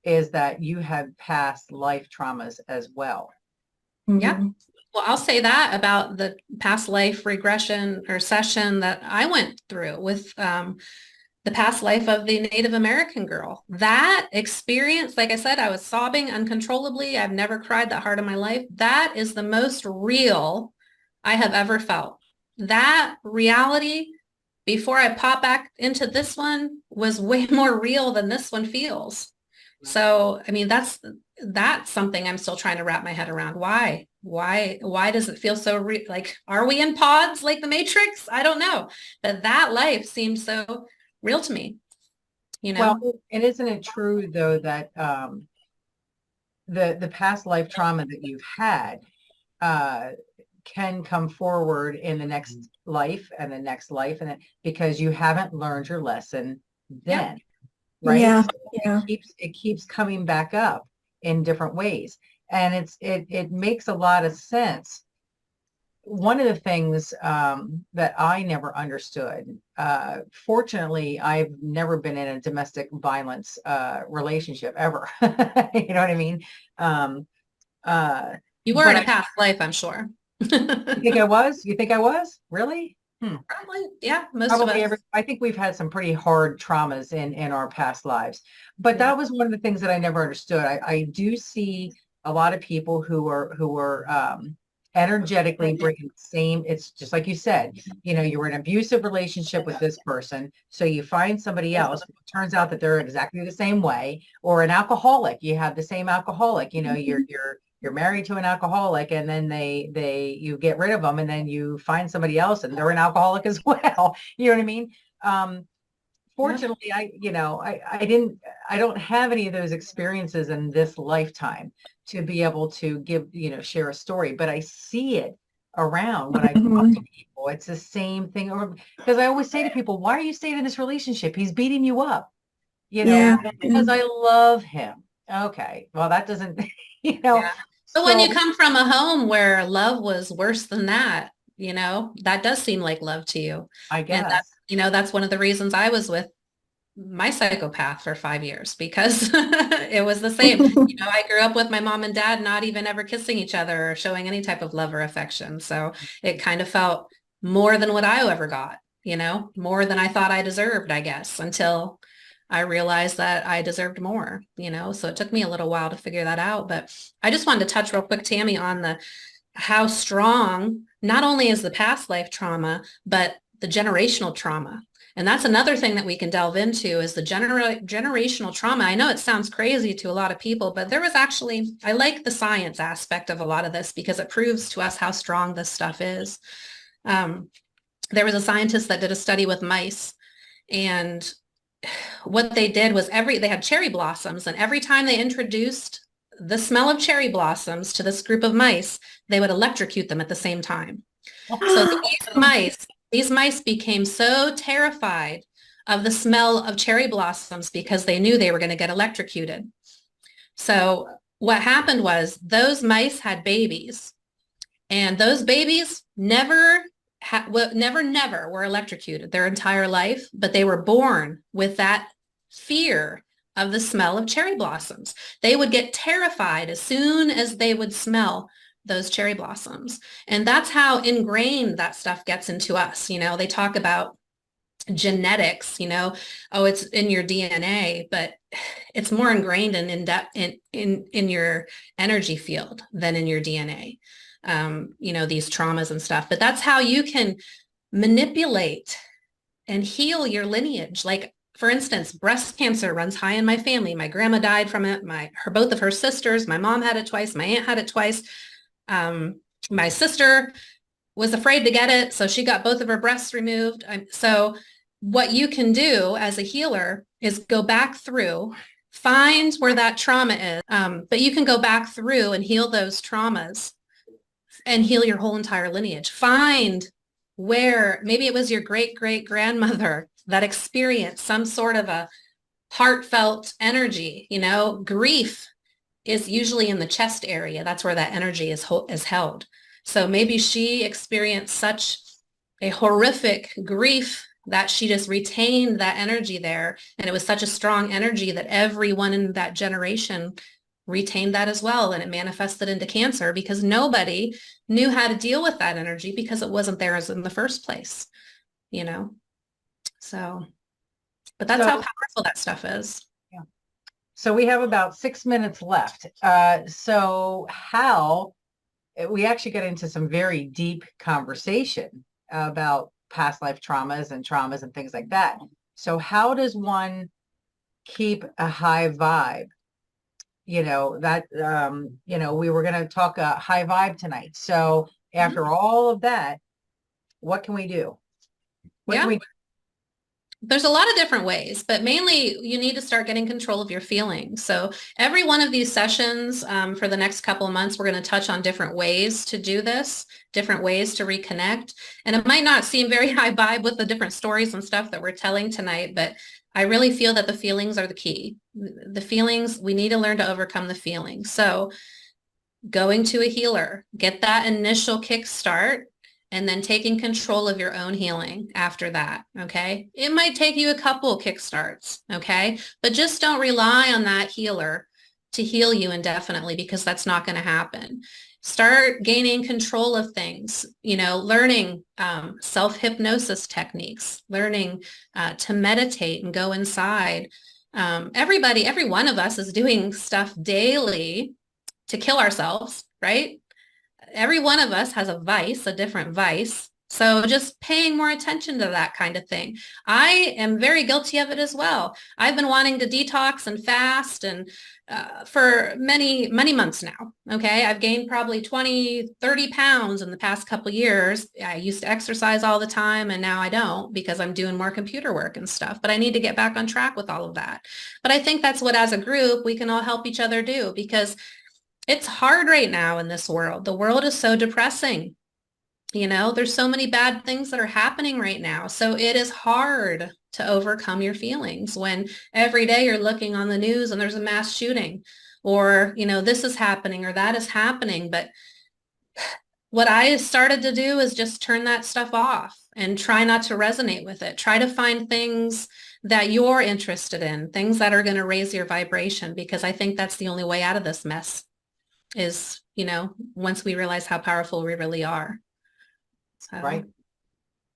Is that you have past life traumas as well. Yeah. Well, I'll say that about the past life regression or session that I went through with the past life of the Native American girl. That experience, like I said, I was sobbing uncontrollably. I've never cried that hard in my life. That is the most real I have ever felt. That reality before I pop back into this one was way more real than this one feels. So, I mean, that's something I'm still trying to wrap my head around. Why does it feel so like, are we in pods like the Matrix? I don't know. But that life seems so real to me, Well, and isn't it true though that the past life trauma that you've had can come forward in the next life and the next life, and because you haven't learned your lesson then. Right? Yeah. So it keeps coming back up in different ways. And it makes a lot of sense. One of the things that I never understood, fortunately, I've never been in a domestic violence relationship ever. You know what I mean? You were in a past life, I'm sure. You think I was? You think I was? Really? Probably, yeah, most Probably of us. I think we've had some pretty hard traumas in our past lives. But Yeah. that was one of the things that I never understood. I do see a lot of people who are energetically bringing the same, it's just like you said, you were in an abusive relationship with this person. So you find somebody else. It turns out that they're exactly the same way, or an alcoholic. You have the same alcoholic, you're married to an alcoholic, and then you get rid of them, and then you find somebody else and they're an alcoholic as well. You know what I mean? Fortunately, I don't have any of those experiences in this lifetime to be able to share a story, but I see it around when I talk to people. It's the same thing. Or because I always say to people, why are you staying in this relationship? He's beating you up, Yeah. because I love him. Okay. Well, that doesn't, Yeah. But when you so come from a home where love was worse than that, that does seem like love to you. I And guess. that's one of the reasons I was with my psychopath for 5 years, because it was the same. I grew up with my mom and dad not even ever kissing each other or showing any type of love or affection. So it kind of felt more than what I ever got, more than I thought I deserved, I guess, until I realized that I deserved more, so it took me a little while to figure that out. But I just wanted to touch real quick, Tammy, on how strong not only is the past life trauma, but the generational trauma. And that's another thing that we can delve into is the generational trauma. I know it sounds crazy to a lot of people, but I like the science aspect of a lot of this because it proves to us how strong this stuff is. There was a scientist that did a study with mice, and what they did was they had cherry blossoms, and every time they introduced the smell of cherry blossoms to this group of mice, they would electrocute them at the same time. So these mice became so terrified of the smell of cherry blossoms because they knew they were going to get electrocuted. So what happened was those mice had babies, and those babies never were electrocuted their entire life, but they were born with that fear of the smell of cherry blossoms. They would get terrified as soon as they would smell those cherry blossoms. And that's how ingrained that stuff gets into us. They talk about genetics, it's in your DNA, but it's more ingrained and in depth in your energy field than in your DNA. These traumas and stuff, but that's how you can manipulate and heal your lineage. Like, for instance, breast cancer runs high in my family. My grandma died from it. Both of her sisters, my mom had it twice. My aunt had it twice. My sister was afraid to get it, so she got both of her breasts removed. So what you can do as a healer is go back through, find where that trauma is, but you can go back through and heal those traumas and heal your whole entire lineage. Find where maybe it was your great-great-grandmother that experienced some sort of a heartfelt energy. Grief is usually in the chest area. That's where that energy is held. So maybe she experienced such a horrific grief that she just retained that energy there. And it was such a strong energy that everyone in that generation retained that as well. And it manifested into cancer because nobody knew how to deal with that energy because it wasn't theirs in the first place, So, but that's how powerful that stuff is. Yeah. So we have about 6 minutes left. So we actually got into some very deep conversation about past life traumas and things like that. So how does one keep a high vibe? We were going to talk a high vibe tonight. So after all of that, what can we do? What can we do? There's a lot of different ways, but mainly you need to start getting control of your feelings. So every one of these sessions for the next couple of months, we're going to touch on different ways to do this, different ways to reconnect. And it might not seem very high vibe with the different stories and stuff that we're telling tonight, but I really feel that the feelings are the key. The feelings, we need to learn to overcome the feelings. So going to a healer, get that initial kickstart, and then taking control of your own healing after that, okay? It might take you a couple kickstarts, okay? But just don't rely on that healer to heal you indefinitely, because that's not going to happen. Start gaining control of things, learning self-hypnosis techniques, learning to meditate and go inside. Every one of us is doing stuff daily to kill ourselves, right? Every one of us has a vice, a different vice. So just paying more attention to that kind of thing. I am very guilty of it as well. I've been wanting to detox and fast and for many months now. Okay. I've gained probably 20, 30 pounds in the past couple of years. I used to exercise all the time and now I don't, because I'm doing more computer work and stuff, but I need to get back on track with all of that. But I think that's what, as a group, we can all help each other do, because it's hard right now in this world. The world is so depressing. There's so many bad things that are happening right now. So it is hard to overcome your feelings when every day you're looking on the news and there's a mass shooting, or, this is happening or that is happening. But what I started to do is just turn that stuff off and try not to resonate with it. Try to find things that you're interested in, things that are going to raise your vibration, because I think that's the only way out of this mess is, once we realize how powerful we really are. So.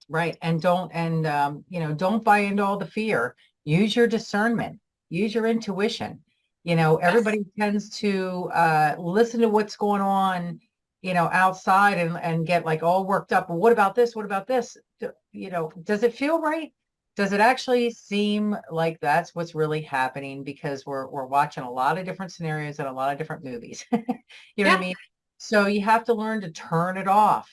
Right. And don't buy into all the fear. Use your discernment, use your intuition. Everybody tends to listen to what's going on, outside and get like all worked up. Well, what about this? What about this? Does it feel right? Does it actually seem like that's what's really happening? Because we're watching a lot of different scenarios and a lot of different movies. You know what I mean? So you have to learn to turn it off.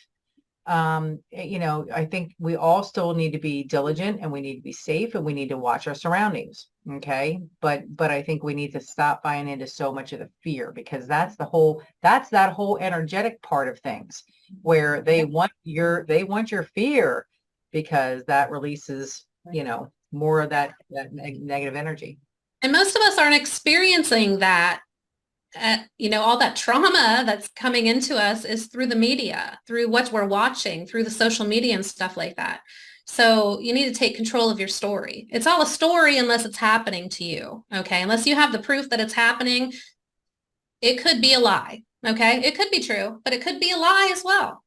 I think we all still need to be diligent, and we need to be safe, and we need to watch our surroundings. Okay. But I think we need to stop buying into so much of the fear, because that's that whole energetic part of things, where they want your fear, because that releases, more of that negative energy. And most of us aren't experiencing that. All that trauma that's coming into us is through the media, through what we're watching, through the social media and stuff like that. So you need to take control of your story. It's all a story unless it's happening to you. Okay. Unless you have the proof that it's happening, it could be a lie. Okay. It could be true, but it could be a lie as well.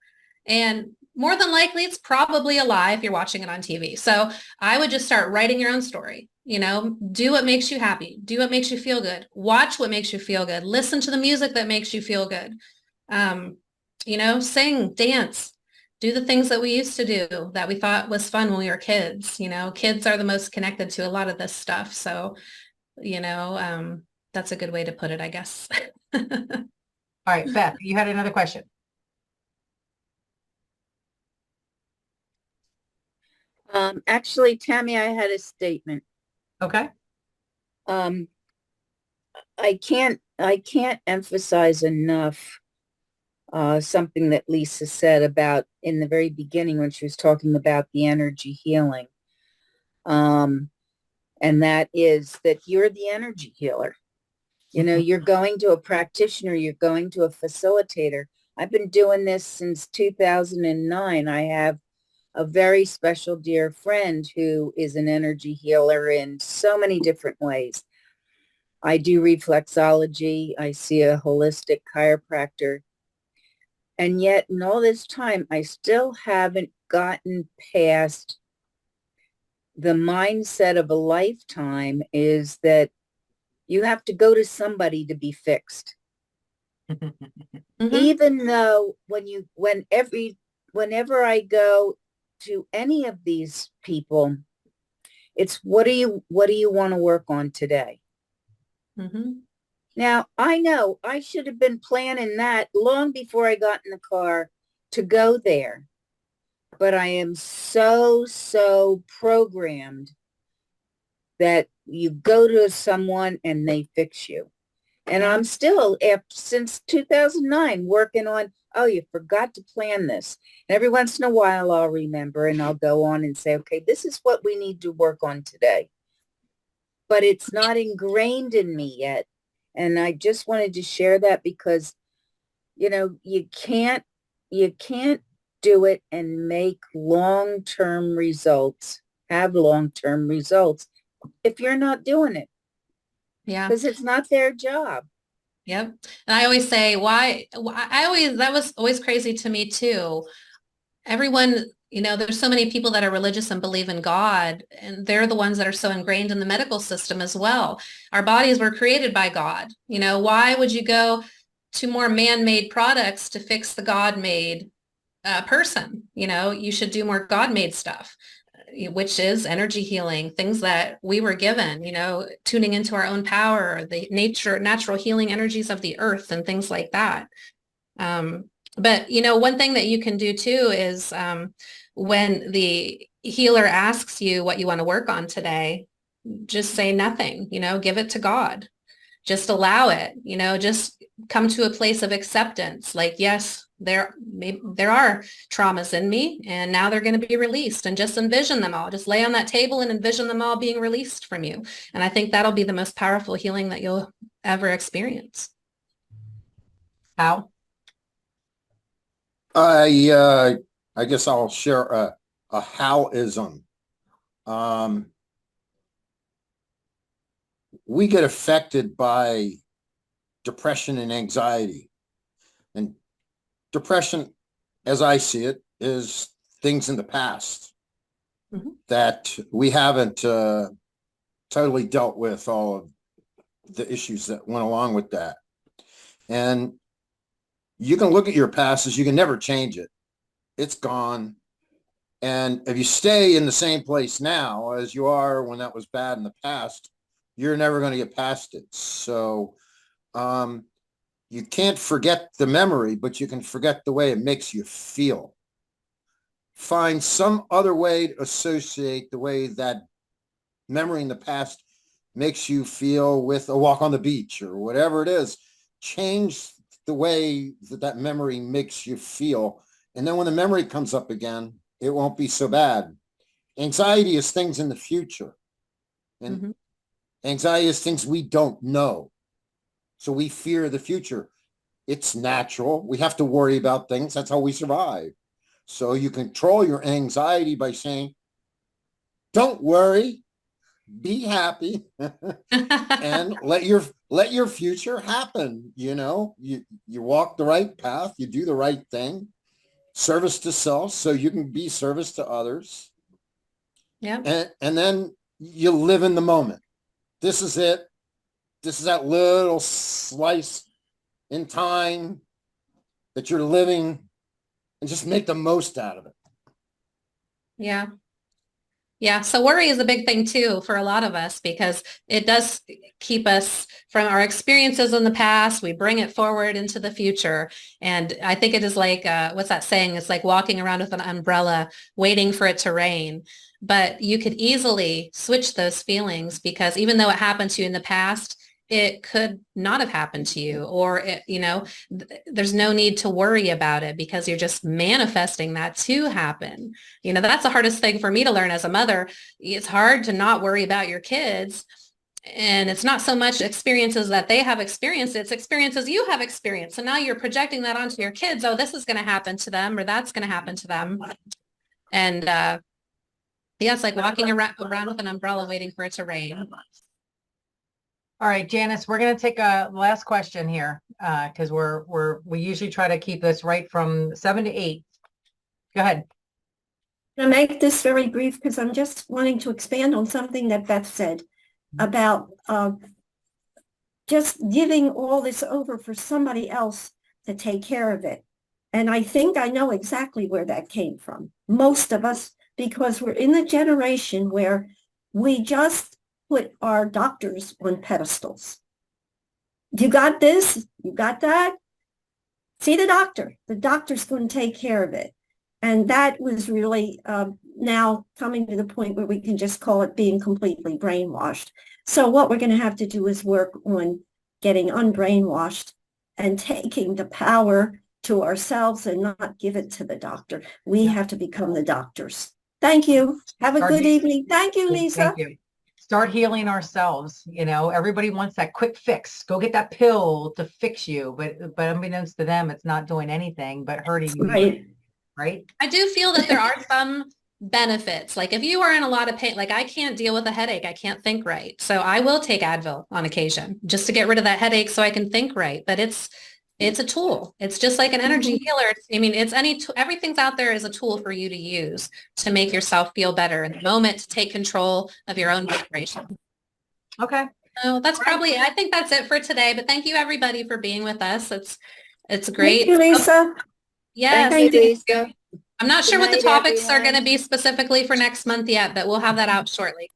And more than likely, it's probably a lie if you're watching it on TV. So I would just start writing your own story. Do what makes you happy. Do what makes you feel good. Watch what makes you feel good. Listen to the music that makes you feel good. Sing, dance, do the things that we used to do that we thought was fun when we were kids. Kids are the most connected to a lot of this stuff. So, that's a good way to put it, I guess. All right, Beth, you had another question. Actually, Tammy, I had a statement. Okay. I can't emphasize enough something that Lisa said about in the very beginning when she was talking about the energy healing. And that is that you're the energy healer. You're going to a practitioner, you're going to a facilitator. I've been doing this since 2009. I have a very special dear friend who is an energy healer in so many different ways. I do reflexology. I see a holistic chiropractor. And yet in all this time, I still haven't gotten past the mindset of a lifetime is that you have to go to somebody to be fixed. Mm-hmm. Even though whenever I go to any of these people, it's what do you want to work on today? Mm-hmm. Now, I know I should have been planning that long before I got in the car to go there. But I am so programmed that you go to someone and they fix you. And I'm still, since 2009, working on, oh, you forgot to plan this. And every once in a while, I'll remember and I'll go on and say, okay, this is what we need to work on today. But it's not ingrained in me yet. And I just wanted to share that because, you can't do it and make long-term results, have long-term results if you're not doing it. Yeah. Because it's not their job. Yep. And I always say, that was always crazy to me too. Everyone, there's so many people that are religious and believe in God, and they're the ones that are so ingrained in the medical system as well. Our bodies were created by God. Why would you go to more man-made products to fix the God-made person? You should do more God-made stuff, which is energy healing, things that we were given, tuning into our own power, the natural healing energies of the earth and things like that. But, one thing that you can do too is when the healer asks you what you want to work on today, just say nothing, give it to God. Just allow it, just come to a place of acceptance. Like, yes, there are traumas in me, and now they're going to be released, and just envision them all. Just lay on that table and envision them all being released from you. And I think that'll be the most powerful healing that you'll ever experience. How? I guess I'll share a howism. We get affected by depression and anxiety. And depression, as I see it, is things in the past that we haven't totally dealt with, all of the issues that went along with that. And you can look at your past as you can never change it. It's gone. And if you stay in the same place now as you are when that was bad in the past, you're never going to get past it. So you can't forget the memory, but you can forget the way it makes you feel. Find some other way to associate the way that memory in the past makes you feel with a walk on the beach or whatever it is. Change the way that memory makes you feel. And then when the memory comes up again, it won't be so bad. Anxiety is things in the future. And anxiety is things we don't know. So we fear the future. It's natural. We have to worry about things. That's how we survive. So you control your anxiety by saying, don't worry, be happy, and let your future happen. You walk the right path, you do the right thing, service to self so you can be service to others. Yeah. And then you live in the moment. This is it. This is that little slice in time that you're living, and just make the most out of it. Yeah. Yeah. So worry is a big thing too for a lot of us, because it does keep us from our experiences in the past. We bring it forward into the future. And I think it is like, what's that saying? It's like walking around with an umbrella, waiting for it to rain. But you could easily switch those feelings, because even though it happened to you in the past, it could not have happened to you, or there's no need to worry about it, because you're just manifesting that to happen. That's the hardest thing for me to learn as a mother. It's hard to not worry about your kids. And it's not so much experiences that they have experienced, it's experiences you have experienced. So now you're projecting that onto your kids. Oh, this is going to happen to them, or that's going to happen to them. And yeah, it's like walking around with an umbrella waiting for it to rain. All right, Janice, we're going to take a last question here because we usually try to keep this right from 7 to 8. Go ahead. I'm going to make this very brief because I'm just wanting to expand on something that Beth said about just giving all this over for somebody else to take care of it. And I think I know exactly where that came from. Most of us, because we're in the generation where we just put our doctors on pedestals. You got this, you got that. See the doctor. The doctor's going to take care of it. And that was really now coming to the point where we can just call it being completely brainwashed. So what we're going to have to do is work on getting unbrainwashed and taking the power to ourselves and not give it to the doctor. We have to become the doctors. Thank you. Have a good evening. Thank you, Lisa. Thank you. Start healing ourselves. Everybody wants that quick fix. Go get that pill to fix you. But unbeknownst to them, it's not doing anything but hurting you. Right. Right. I do feel that there are some benefits. Like if you are in a lot of pain, like I can't deal with a headache, I can't think right. So I will take Advil on occasion just to get rid of that headache so I can think right. But it's a tool. It's just like an energy healer. I mean, it's everything's out there is a tool for you to use to make yourself feel better in the moment, to take control of your own vibration. Okay. So that's probably, I think that's it for today, but thank you everybody for being with us. It's great. Thank you, Lisa. Yes. Thank you, Lisa. I'm not sure Good what the night, topics are going to everyone. be specifically for next month yet, but we'll have that out shortly.